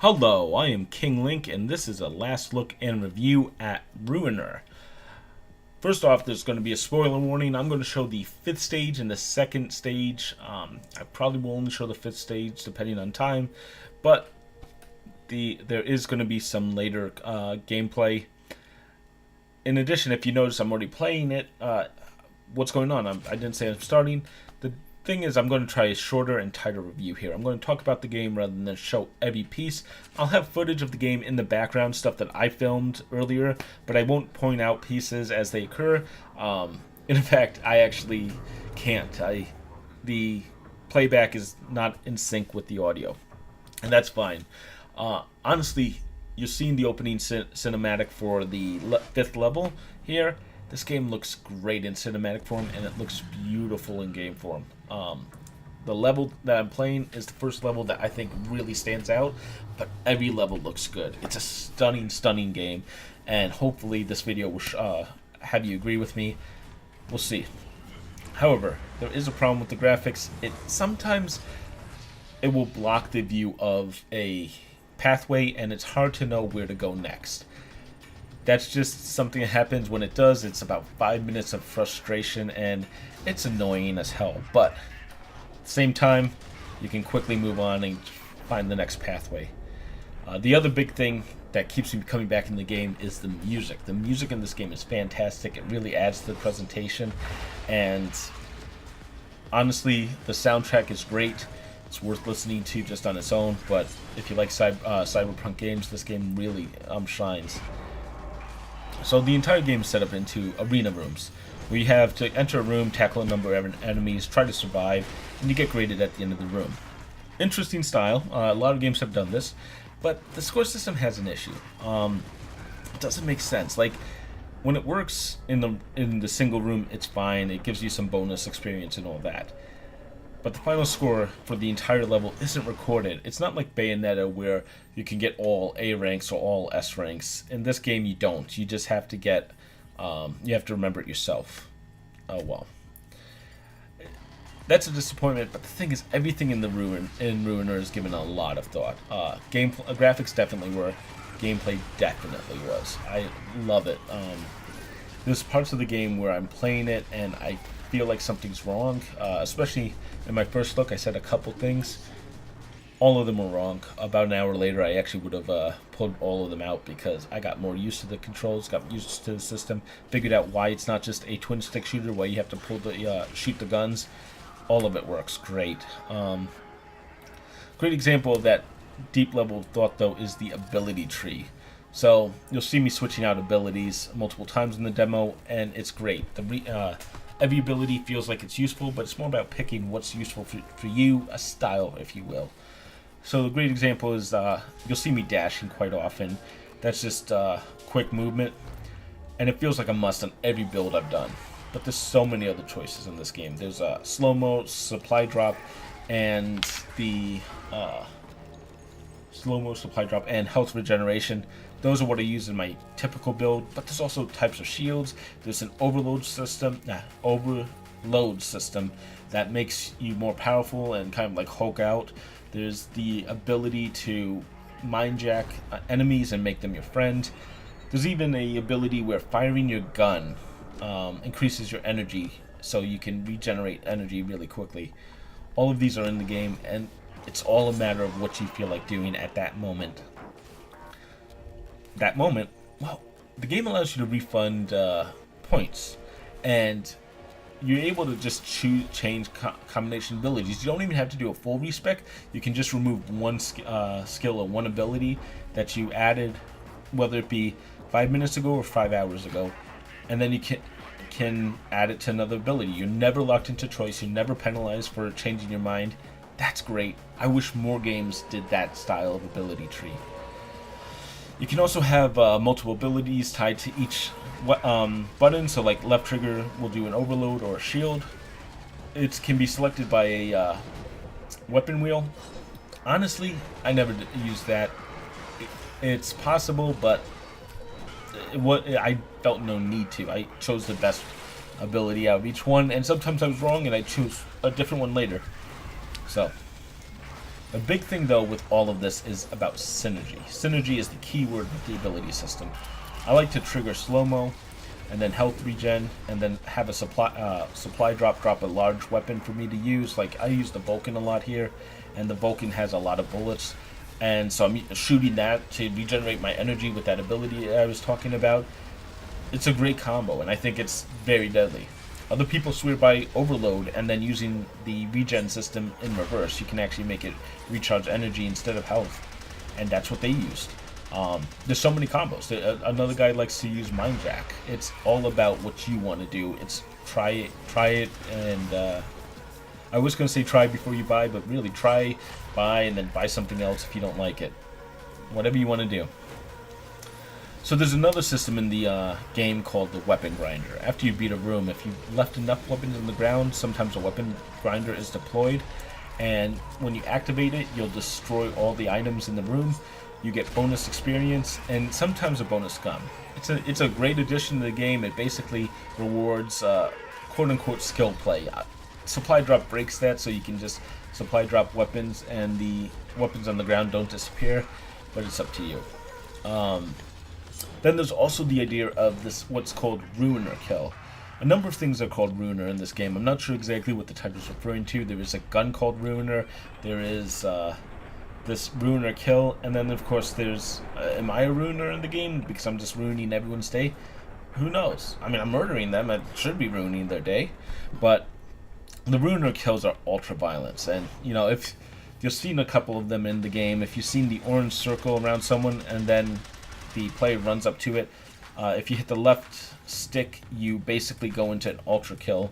Hello, I am King Link, and this is a last look and review at Ruiner. First off, there's going to be a spoiler warning. I'm going to show the 5th stage and the 2nd stage. I probably will only show the 5th stage depending on time, but there is going to be some later gameplay. In addition, if you notice I'm already playing it, what's going on? I didn't say I'm starting. The thing is, I'm going to try a shorter and tighter review here. I'm going to talk about the game rather than show every piece. I'll have footage of the game in the background, stuff that I filmed earlier, but I won't point out pieces as they occur. In fact, I actually can't. The playback is not in sync with the audio, and that's fine. Honestly, you're seeing the opening cinematic for the 5th level here. This game looks great in cinematic form, and it looks beautiful in game form. The level that I'm playing is the first level that I think really stands out, but every level looks good. It's a stunning game, and hopefully this video will have you agree with me. We'll see. However, there is a problem with the graphics. Sometimes it will block the view of a pathway, and it's hard to know where to go next. That's just something that happens. When it does, it's about 5 minutes of frustration, and it's annoying as hell. But at the same time, you can quickly move on and find the next pathway. The other big thing that keeps me coming back in the game is the music. The music in this game is fantastic. It really adds to the presentation, and honestly, the soundtrack is great. It's worth listening to just on its own, but if you like Cyberpunk games, this game really shines. So the entire game is set up into arena rooms, where you have to enter a room, tackle a number of enemies, try to survive, and you get graded at the end of the room. Interesting style. A lot of games have done this, but the score system has an issue. It doesn't make sense. Like, when it works in the single room, it's fine. It gives you some bonus experience and all that. But the final score for the entire level isn't recorded. It's not like Bayonetta where you can get all A ranks or all S ranks. In this game, you don't. You just have to get, you have to remember it yourself. Oh well. That's a disappointment, but the thing is, everything in Ruiner is given a lot of thought. Graphics definitely were. Gameplay definitely was. I love it. There's parts of the game where I'm playing it and I feel like something's wrong, especially in my first look. I said a couple things. All of them were wrong. About an hour later, I actually would have pulled all of them out because I got more used to the controls, got used to the system, figured out why it's not just a twin stick shooter, why you have to pull the shoot the guns. All of it works great. Great example of that deep level of thought, though, is the ability tree. So you'll see me switching out abilities multiple times in the demo, and it's great. Every ability feels like it's useful, but it's more about picking what's useful for you, a style, if you will. So a great example is you'll see me dashing quite often. That's just quick movement, and it feels like a must on every build I've done. But there's so many other choices in this game. There's a slow-mo, supply drop, and the slow-mo, supply drop, and health regeneration. Those are what I use in my typical build, but there's also types of shields. There's an overload system that makes you more powerful and kind of like Hulk out. There's the ability to mind jack enemies and make them your friend. There's even a ability where firing your gun increases your energy, so you can regenerate energy really quickly. All of these are in the game, and it's all a matter of what you feel like doing at that moment. Well, the game allows you to refund points, and you're able to just change combination abilities. You don't even have to do a full respec. You can just remove one skill or one ability that you added, whether it be 5 minutes ago or 5 hours ago, and then you can add it to another ability. You're never locked into choice. You're never penalized for changing your mind. That's great. I wish more games did that style of ability tree. You can also have multiple abilities tied to each button, so like left trigger will do an overload or a shield. It can be selected by a weapon wheel. Honestly, I never used that. It's possible, but I felt no need to. I chose the best ability out of each one, and sometimes I was wrong and I chose a different one later. So The big thing, though, with all of this is about synergy. Synergy is the key word with the ability system. I like to trigger slow-mo, and then health regen, and then have a supply drop a large weapon for me to use. Like, I use the Vulcan a lot here, and the Vulcan has a lot of bullets, and so I'm shooting that to regenerate my energy with that ability I was talking about. It's a great combo, and I think it's very deadly. Other people swear by overload and then using the regen system in reverse. You can actually make it recharge energy instead of health, and that's what they used. There's so many combos. Another guy likes to use Mind Jack. It's all about what you want to do. It's try it, and I was going to say try before you buy, but really try, buy, and then buy something else if you don't like it. Whatever you want to do. So there's another system in the game called the Weapon Grinder. After you beat a room, if you've left enough weapons on the ground, sometimes a Weapon Grinder is deployed, and when you activate it, you'll destroy all the items in the room. You get bonus experience, and sometimes a bonus gun. It's a great addition to the game. It basically rewards quote-unquote skill play. Supply drop breaks that, so you can just supply drop weapons, and the weapons on the ground don't disappear, but it's up to you. Then there's also the idea of this, what's called Ruiner Kill. A number of things are called Ruiner in this game. I'm not sure exactly what the title is referring to. There is a gun called Ruiner. There is this Ruiner Kill, and then of course there's am I a ruiner in the game because I'm just ruining everyone's day? Who knows? I mean, I'm murdering them. I should be ruining their day, but the Ruiner Kills are ultra violence, and you know, if you've seen a couple of them in the game, if you've seen the orange circle around someone and then the player runs up to it, if you hit the left stick, you basically go into an ultra kill,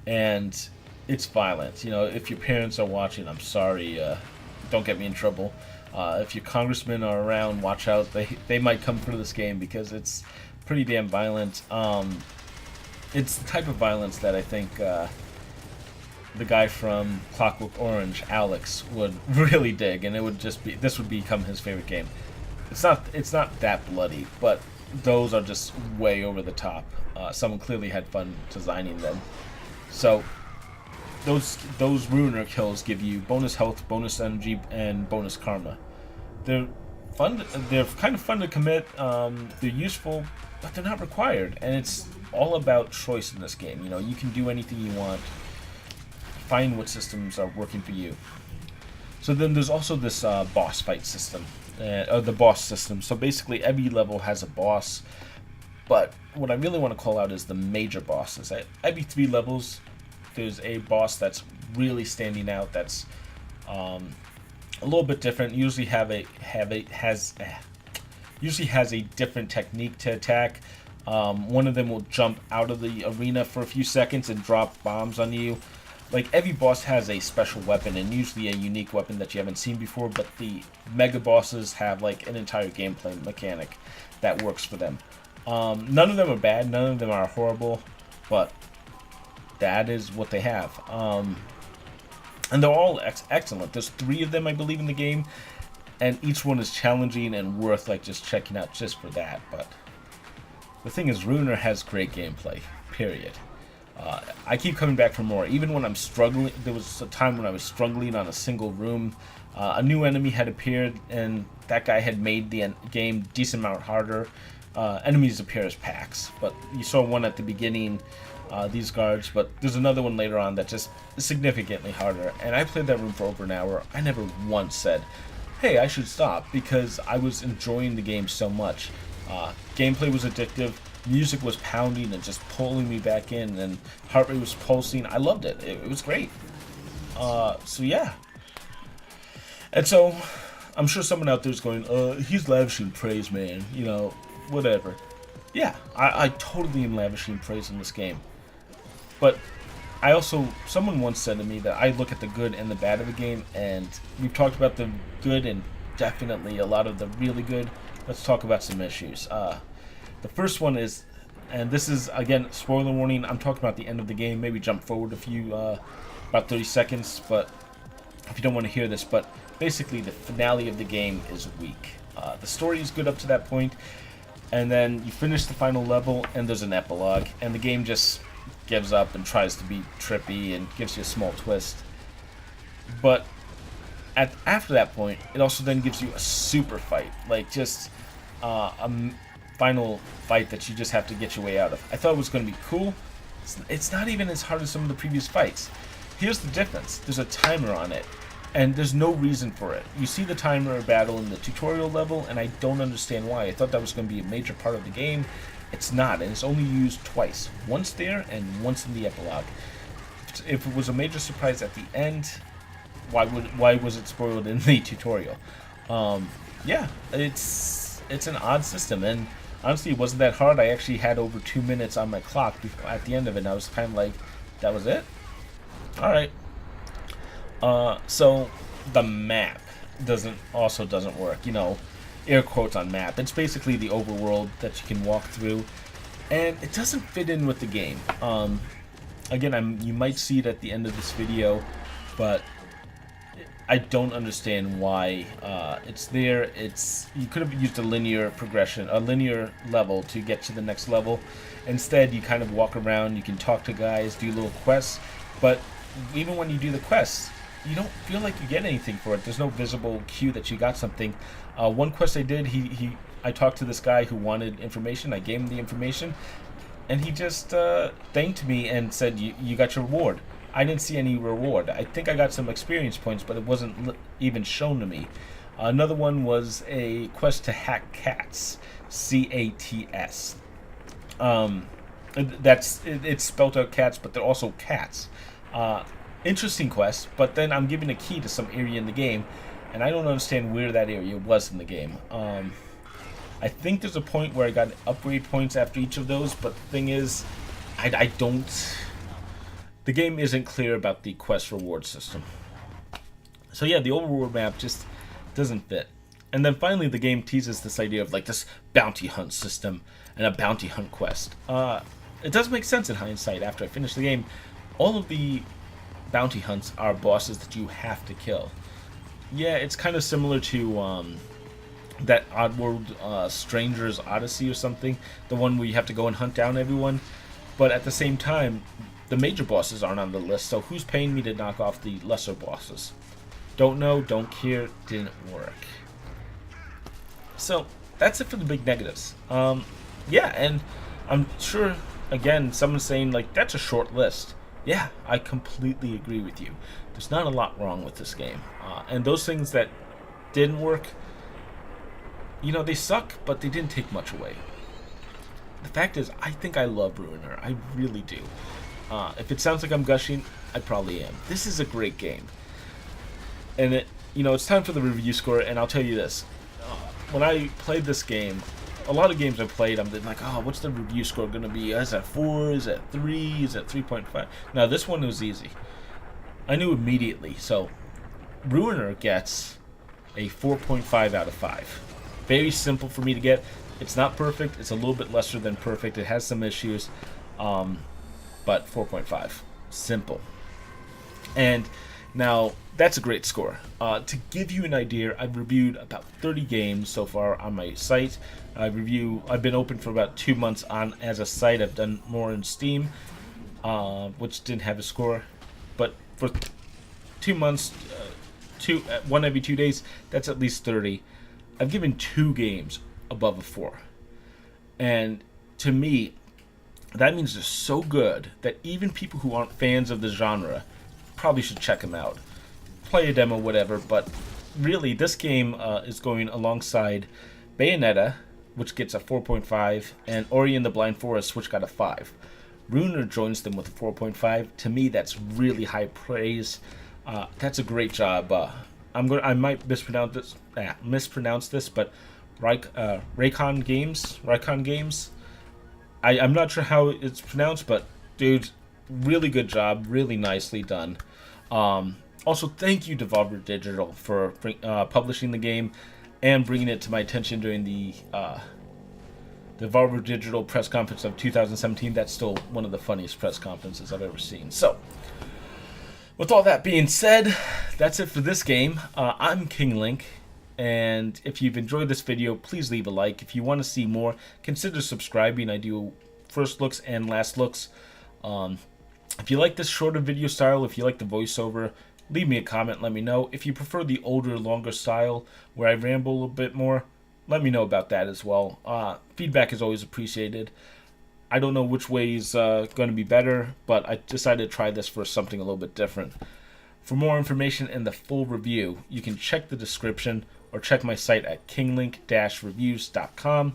and it's violent. You know, if your parents are watching, I'm sorry, don't get me in trouble. If your congressmen are around, watch out. They might come for this game because it's pretty damn violent. It's the type of violence that I think the guy from Clockwork Orange, Alex, would really dig, and this would become his favorite game. It's not that bloody, but those are just way over the top. Someone clearly had fun designing them. So those Ruiner Kills give you bonus health, bonus energy, and bonus karma. They're fun. They're kind of fun to commit. They're useful, but they're not required. And it's all about choice in this game. You know, you can do anything you want. Find what systems are working for you. So then there's also this boss fight system. The boss system. So basically every level has a boss, but what I really want to call out is the major bosses. At every 3 levels there's a boss that's really standing out, that's a little bit different, usually has a different technique to attack. One of them will jump out of the arena for a few seconds and drop bombs on you. Like, every boss has a special weapon, and usually a unique weapon that you haven't seen before, but the mega bosses have, like, an entire gameplay mechanic that works for them. None of them are bad, none of them are horrible, but that is what they have. And they're all excellent. There's 3 of them, I believe, in the game, and each one is challenging and worth, like, just checking out just for that. But the thing is, Ruiner has great gameplay, period. I keep coming back for more. Even when I'm struggling, there was a time when I was struggling on a single room. A new enemy had appeared, and that guy had made the game a decent amount harder. Enemies appear as packs, but you saw one at the beginning, these guards, but there's another one later on that just is significantly harder. And I played that room for over an hour. I never once said, hey, I should stop, because I was enjoying the game so much. Gameplay was addictive. Music was pounding and just pulling me back in, and heart rate was pulsing. I loved it. It was great. So yeah. And so, I'm sure someone out there is going, he's lavishing praise, man. You know, whatever. Yeah, I totally am lavishing praise in this game. But I also, someone once said to me that I look at the good and the bad of the game, and we've talked about the good and definitely a lot of the really good. Let's talk about some issues. The first one is, and this is, again, spoiler warning, I'm talking about the end of the game, maybe jump forward a few, about 30 seconds, but if you don't want to hear this, but basically the finale of the game is weak. The story is good up to that point, and then you finish the final level, and there's an epilogue, and the game just gives up and tries to be trippy and gives you a small twist. But after that point, it also then gives you a super fight, like just final fight that you just have to get your way out of. I thought it was going to be cool. It's not even as hard as some of the previous fights. Here's the difference. There's a timer on it, and there's no reason for it. You see the timer battle in the tutorial level, and I don't understand why. I thought that was going to be a major part of the game. It's not, and it's only used twice. Once there, and once in the epilogue. If it was a major surprise at the end, why was it spoiled in the tutorial? Yeah, it's an odd system, and honestly, it wasn't that hard. I actually had over 2 minutes on my clock at the end of it, and I was kind of like, that was it? Alright. So, the map doesn't work, you know, air quotes on map. It's basically the overworld that you can walk through, and it doesn't fit in with the game. Again, you might see it at the end of this video, but I don't understand why it's there. You could have used a linear progression, a linear level to get to the next level. Instead, you kind of walk around, you can talk to guys, do little quests, but even when you do the quests, you don't feel like you get anything for it. There's no visible cue that you got something. One quest I did, I talked to this guy who wanted information. I gave him the information, and he just thanked me and said, you got your reward. I didn't see any reward. I think I got some experience points, but it wasn't even shown to me. Another one was a quest to hack cats, C-A-T-S. It's spelled out cats, but they're also cats. Interesting quest, but then I'm given a key to some area in the game, and I don't understand where that area was in the game. I think there's a point where I got upgrade points after each of those, but the thing is, I don't... The game isn't clear about the quest reward system. So yeah, the overworld map just doesn't fit. And then finally the game teases this idea of like this bounty hunt system and a bounty hunt quest. It does make sense in hindsight after I finished the game. All of the bounty hunts are bosses that you have to kill. Yeah, it's kind of similar to that Oddworld Stranger's Odyssey or something. The one where you have to go and hunt down everyone. But at the same time, the major bosses aren't on the list, so who's paying me to knock off the lesser bosses? Don't know, don't care, didn't work. So, that's it for the big negatives. Yeah, and I'm sure, again, someone's saying, like, that's a short list. Yeah, I completely agree with you. There's not a lot wrong with this game. And those things that didn't work, you know, they suck, but they didn't take much away. The fact is, I think I love Ruiner. I really do. If it sounds like I'm gushing, I probably am. This is a great game. And it's time for the review score, and I'll tell you this. When I played this game, a lot of games I played, I'm like, oh, what's the review score going to be? Is that 4? Is that 3? Is that 3.5? Now, this one was easy. I knew immediately. So, Ruiner gets a 4.5 out of 5. Very simple for me to get. It's not perfect. It's a little bit lesser than perfect. It has some issues. But 4.5. Simple. And now, that's a great score. To give you an idea, I've reviewed about 30 games so far on my site. I've been open for about 2 months on as a site. I've done more in Steam, which didn't have a score. But for 2 months, one every 2 days, that's at least 30. I've given 2 games above a 4. And to me, that means they're so good that even people who aren't fans of the genre probably should check them out. Play a demo, whatever, but really this game is going alongside Bayonetta, which gets a 4.5, and Ori and the Blind Forest, which got a 5. Ruiner joins them with a 4.5. To me, that's really high praise. That's a great job. I might mispronounce this, but Raycon Games. I'm not sure how it's pronounced, but dude, really good job, really nicely done. Also, thank you, Devolver Digital, for publishing the game and bringing it to my attention during the Devolver Digital press conference of 2017. That's still one of the funniest press conferences I've ever seen. So, with all that being said, that's it for this game. I'm King Link, and if you've enjoyed this video, please leave a like. If you want to see more, consider subscribing. I do first looks and last looks. If you like this shorter video style, if you like the voiceover, leave me a comment, let me know. If you prefer the older, longer style where I ramble a little bit more, let me know about that as well. Feedback is always appreciated. I don't know which way is going to be better, but I decided to try this for something a little bit different. For more information and the full review, you can check the description or check my site at kinglink-reviews.com.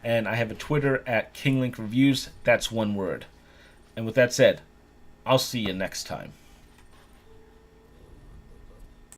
And I have a Twitter at kinglink reviews. That's one word. And with that said, I'll see you next time.